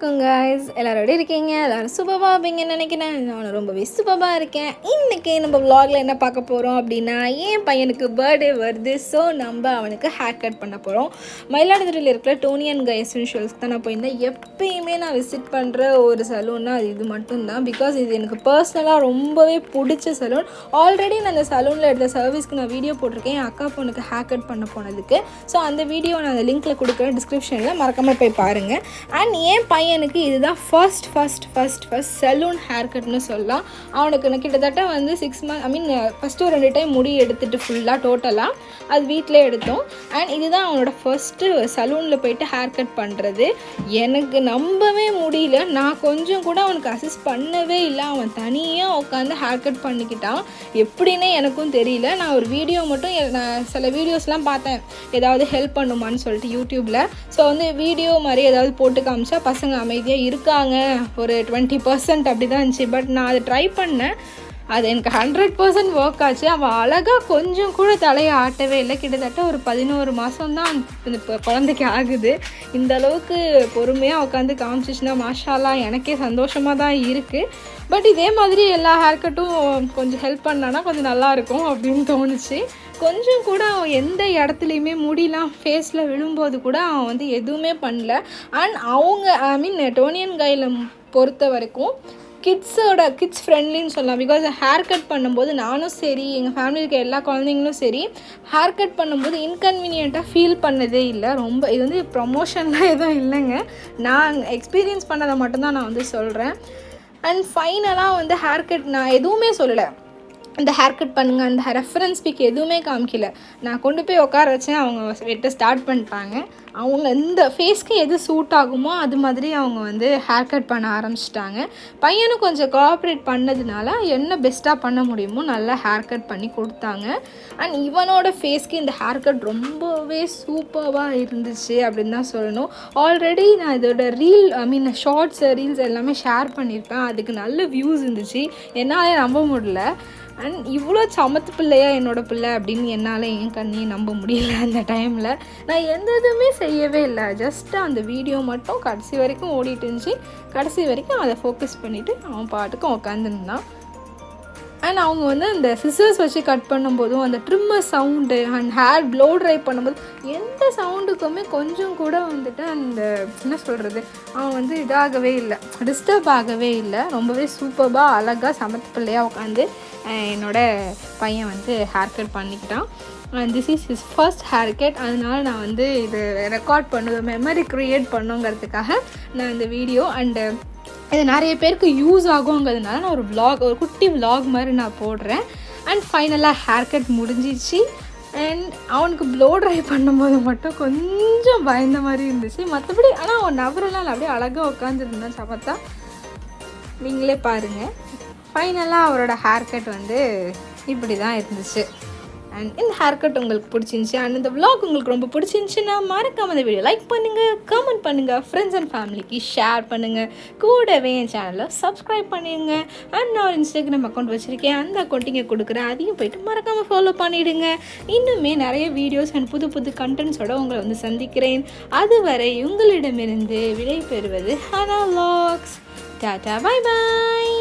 வணக்கம் guys, எல்லாரும் எப்படி இருக்கீங்க? எல்லாரும் சூப்பராக இருப்பீங்கன்னு நினைக்கிறேன். நான் ரொம்பவே சூப்பராக இருக்கேன். இன்றைக்கி நம்ம vlogல என்ன பார்க்க போகிறோம் அப்படின்னா, என் பையனுக்கு பர்த்டே வருது. ஸோ நம்ம அவனுக்கு ஹேர் கட் பண்ண போகிறோம். மயிலாடுதுறையில் இருக்கிற டோனி அண்ட் கை எசென்ஷியல்ஸ்க்கு தான் நான் போயிருந்தேன். எப்பயுமே நான் விசிட் பண்ணுற ஒரு சலூன்னா அது இது மட்டும்தான். பிகாஸ் இது எனக்கு பர்சனலாக ரொம்பவே பிடிச்ச சலூன். ஆல்ரெடி நான் அந்த சலூனில் எடுத்த சர்வீஸ்க்கு நான் வீடியோ போட்டிருக்கேன், என் அக்கா பொண்ணுக்கு ஹேர் கட் பண்ண போனதுக்கு. ஸோ அந்த வீடியோ நான் அந்த லிங்க்கில் கொடுக்குறேன், டிஸ்கிரிப்ஷனில் மறக்காமல் போய் பாருங்கள். அண்ட் என் பையனுக்கு இதுதான் ஃபர்ஸ்ட் சலூன் ஹேர் கட்னு சொல்லலாம். அவனுக்கு நான் கிட்டத்தட்ட வந்து 6 months ஃபஸ்ட்டு ஒரு 2 டைம் முடி எடுத்துகிட்டு ஃபுல்லாக டோட்டலாக அது வீட்டிலே எடுத்தோம். அண்ட் இதுதான் அவனோட ஃபஸ்ட்டு சலூனில் போயிட்டு ஹேர் கட் பண்ணுறது. எனக்கு நம்பவே முடியல. நான் கொஞ்சம் கூட அவனுக்கு அசிஸ்ட் பண்ணவே இல்லை. அவன் தனியாக உட்காந்து ஹேர் கட் பண்ணிக்கிட்டான். எப்படின்னே எனக்கும் தெரியல. நான் ஒரு வீடியோ மட்டும் நான் சில வீடியோஸ்லாம் பார்த்தேன், ஏதாவது ஹெல்ப் பண்ணுமான்னு சொல்லிட்டு யூடியூப்பில். ஸோ வந்து வீடியோ மாதிரி ஏதாவது போட்டு காமிச்சா பசங்க அமைதியாக இருக்காங்க. ஒரு 20% அப்படி தான் இருந்துச்சு. பட் நான் அதை ட்ரை பண்ணேன், அது எனக்கு 100% ஒர்க் ஆச்சு. அவன் அழகாக கொஞ்சம் கூட தலையை ஆட்டவே இல்லை. கிட்டத்தட்ட ஒரு 11 மாதம் தான் இந்த குழந்தைக்கு ஆகுது. இந்த அளவுக்கு பொறுமையாக உட்காந்து காமிச்சிச்சுன்னா மாஷால்லா எனக்கே சந்தோஷமாக தான் இருக்குது. பட் இதே மாதிரி எல்லா ஹேர் கட்டும் கொஞ்சம் ஹெல்ப் பண்ணான்னா கொஞ்சம் நல்லாயிருக்கும் அப்படின்னு தோணுச்சு. கொஞ்சம் கூட அவன் எந்த இடத்துலையுமே முடியலாம் ஃபேஸில் விழும்போது கூட அவன் வந்து எதுவுமே பண்ணல. அண்ட் அவங்க டோனி அண்ட் கையில் பொறுத்த வரைக்கும் கிட்ஸ் ஃப்ரெண்ட்லின்னு சொல்லலாம். பிகாஸ் ஹேர் கட் பண்ணும்போது நானும் சரி, எங்கள் ஃபேமிலியில் இருக்க எல்லா குழந்தைங்களும் சரி, ஹேர் கட் பண்ணும்போது இன்கன்வீனியண்ட்டாக ஃபீல் பண்ணதே இல்லை. ரொம்ப இது வந்து ப்ரமோஷன்லாம் எதுவும் இல்லைங்க, நான் எக்ஸ்பீரியன்ஸ் பண்ணதை மட்டும்தான் நான் வந்து சொல்கிறேன். அண்ட் ஃபைனலாக வந்து ஹேர் கட் நான் எதுவுமே சொல்லலை, இந்த ஹேர் கட் பண்ணுங்கள், அந்த ரெஃபரன்ஸ் பிக் எதுவுமே காமிக்கல. நான் கொண்டு போய் உட்கார வச்சேன், அவங்க வெட்ட ஸ்டார்ட் பண்ணிட்டாங்க. அவங்க இந்த ஃபேஸ்க்கு எது சூட் ஆகுமோ அது மாதிரி அவங்க வந்து ஹேர் கட் பண்ண ஆரம்பிச்சிட்டாங்க. பையனும் கொஞ்சம் கோஆப்ரேட் பண்ணதுனால என்ன பெஸ்ட்டாக பண்ண முடியுமோ நல்லா ஹேர் கட் பண்ணி கொடுத்தாங்க. அண்ட் இவனோட ஃபேஸ்க்கு இந்த ஹேர் கட் ரொம்பவே சூப்பராக இருந்துச்சு அப்படின்னு தான் சொல்லணும். ஆல்ரெடி நான் இதோட ஷார்ட்ஸ் ரீல்ஸ் எல்லாமே ஷேர் பண்ணியிருப்பேன். அதுக்கு நல்ல வியூஸ் இருந்துச்சு, என்னாலே நம்ப முடியல. அண்ட் இவ்வளோ சமத்து பிள்ளையா என்னோடய பிள்ளை அப்படின்னு என்னால் என் கண்ணையே நம்ப முடியல. அந்த டைமில் நான் எந்த இதுவுமே செய்யவே இல்லை, ஜஸ்ட்டு அந்த வீடியோ மட்டும் கடைசி வரைக்கும் ஓடிட்டு இருந்துச்சு. கடைசி வரைக்கும் அதை ஃபோக்கஸ் பண்ணிவிட்டு அவன் பாட்டுக்கும் உட்காந்துருந்தான். அண்ட் அவங்க வந்து அந்த சிசர்ஸ் வச்சு கட் பண்ணும்போதும் அந்த trimmer sound and hair flow try பண்ணும்போது எந்த சவுண்டுக்குமே கொஞ்சம் கூட வந்துட்டு அந்த என்ன சொல்கிறது அவன் வந்து இதாகவே இல்லை, டிஸ்டர்ப் ஆகவே இல்லை. ரொம்பவே சூப்பராக அழகாக சமத்து பிள்ளையாக உட்காந்து என்னோட பையன் வந்து ஹேர் கட் பண்ணிக்கிட்டான். And this is his first haircut. அதனால் நான் வந்து இது ரெக்கார்ட் பண்ணுவேன், மெமரி க்ரியேட் பண்ணுங்கிறதுக்காக நான் இந்த வீடியோ. அண்டு இது நிறைய பேருக்கு யூஸ் ஆகுங்கிறதுனால நான் ஒரு குட்டி vlog மாதிரி நான் போடுறேன். அண்ட் ஃபைனலாக ஹேர் கட் முடிஞ்சிச்சு. அண்ட் அவனுக்கு ப்ளோ ட்ரை பண்ணும்போது மட்டும் கொஞ்சம் பயந்த மாதிரி இருந்துச்சு. மற்றபடி ஆனால் அவன் நவரெல்லாம் அப்படியே அழகாக உட்காந்துருந்தான் சமத்தா. நீங்களே பாருங்கள். ஃபைனலாக அவரோட ஹேர் கட் வந்து இப்படி தான் இருந்துச்சு. அண்ட் இந்த ஹேர் கட் உங்களுக்கு பிடிச்சிருந்துச்சி அண்ட் இந்த vlog உங்களுக்கு ரொம்ப பிடிச்சிருந்துச்சின்னா மறக்காம இந்த வீடியோ லைக் பண்ணுங்கள், கமெண்ட் பண்ணுங்கள், ஃப்ரெண்ட்ஸ் அண்ட் ஃபேமிலிக்கு ஷேர் பண்ணுங்கள், கூடவே என் சேனலை சப்ஸ்கிரைப் பண்ணிடுங்க. அண்ட் நான் ஒரு இன்ஸ்டாகிராம் அக்கௌண்ட் வச்சுருக்கேன், அந்த அக்கௌண்ட்டிங்க கொடுக்குறேன், அதையும் போய்ட்டு மறக்காமல் ஃபாலோ பண்ணிவிடுங்க. இன்னுமே நிறைய வீடியோஸ் அண்ட் புது கண்டென்ட்ஸோட உங்களை வந்து சந்திக்கிறேன். அதுவரை உங்களிடமிருந்து விடை பெறுவது Hana vlogs. Tata, bye bye.